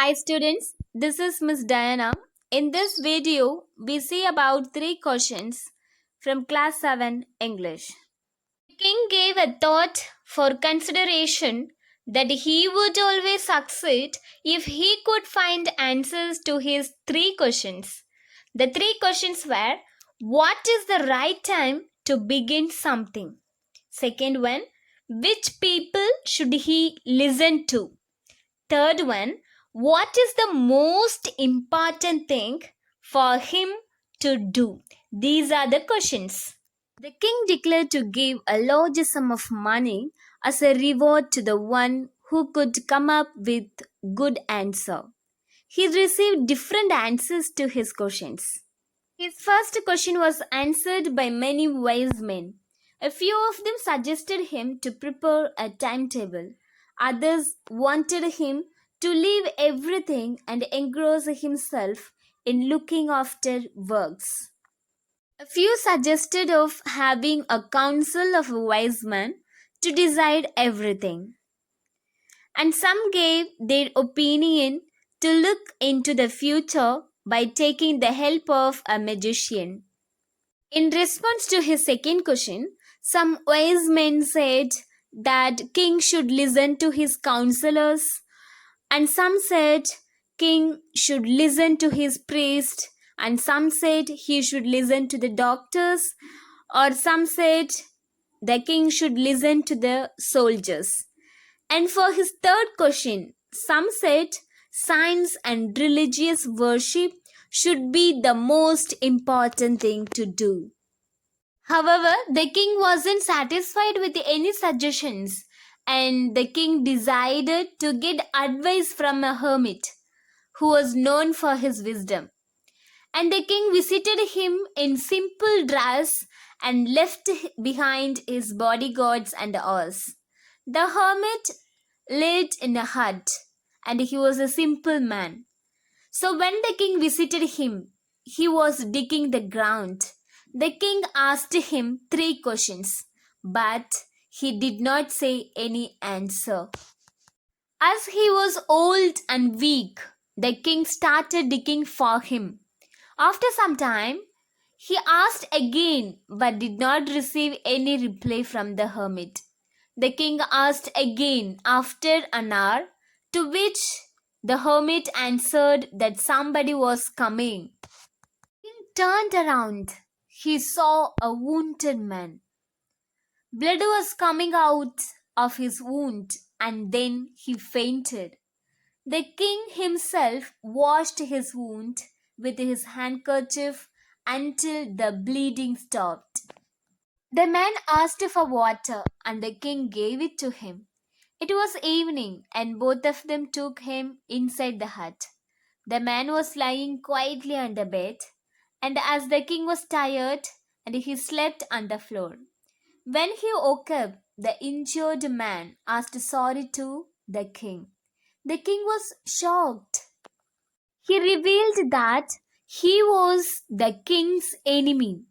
Hi students, this is Miss Diana. In this video, we see about 3 questions from class 7 English. King gave a thought for consideration that he would always succeed if he could find answers to his 3 questions. The 3 questions were: what is the right time to begin something? Second one, which people should he listen to? Third one, what is the most important thing for him to do? These are the questions. The king declared to give a large sum of money as a reward to the one who could come up with good answer. He received different answers to his questions. His first question was answered by many wise men. A few of them suggested him to prepare a timetable. Others wanted him to leave everything and engross himself in looking after works. A few suggested of having a council of wise men to decide everything. And some gave their opinion to look into the future by taking the help of a magician. In response to his second question, some wise men said that king should listen to his counselors, and some said king should listen to his priest, and some said he should listen to the doctors, or some said the king should listen to the soldiers. And for his third question, some said science and religious worship should be the most important thing to do. However, the king wasn't satisfied with any suggestions, and the king decided to get advice from a hermit who was known for his wisdom. And the king visited him in simple dress and left behind his bodyguards and horse. The hermit lived in a hut, and he was a simple man. So when the king visited him, he was digging the ground. The king asked him 3 questions, but he did not say any answer. As he was old and weak, the king started digging for him. After some time, he asked again but did not receive any reply from the hermit. The king asked again after an hour, to which the hermit answered that somebody was coming. He turned around. He saw a wounded man. Blood was coming out of his wound, and then he fainted. The king himself washed his wound with his handkerchief until the bleeding stopped. The man asked for water, and the king gave it to him. It was evening, and both of them took him inside the hut. The man was lying quietly on the bed, and as the king was tired, and he slept on the floor. When he woke up, the injured man asked sorry to the king. The king was shocked. He revealed that he was the king's enemy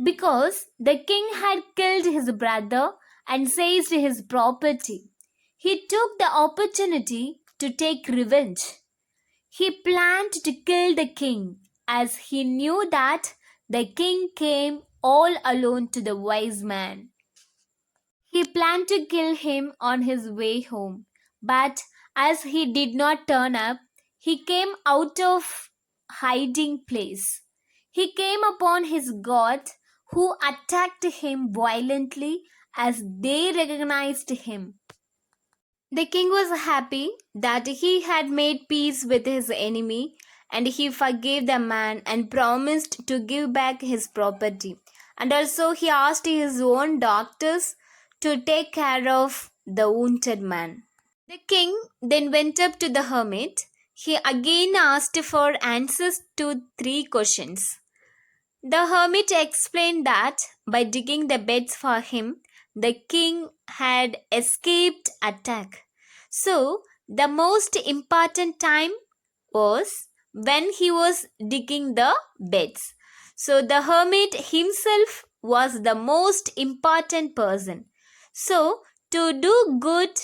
because the king had killed his brother and seized his property. He took the opportunity to take revenge. He planned to kill the king as he knew that the king came all alone to the wise man. He planned to kill him on his way home, but as he did not turn up, he came out of hiding place. He came upon his god who attacked him violently as they recognized him. The king was happy that he had made peace with his enemy, and he forgave the man and promised to give back his property. And also he asked his own doctors to take care of the wounded man. The king then went up to the hermit. He again asked for answers to 3 questions. The hermit explained that by digging the beds for him, the king had escaped attack. So, the most important time was when he was digging the beds. So, the hermit himself was the most important person. So, to do good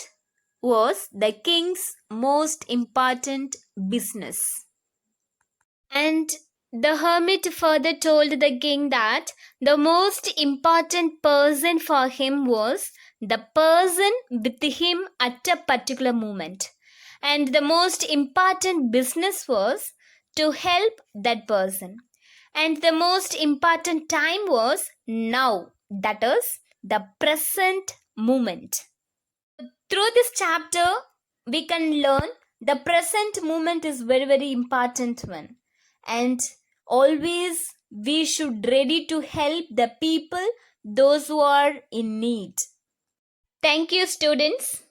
was the king's most important business. And the hermit further told the king that the most important person for him was the person with him at a particular moment. And the most important business was to help that person. And the most important time was now, that is, the present moment. Through this chapter, we can learn the present moment is very important one, and always we should ready to help the people, those who are in need. Thank you, students.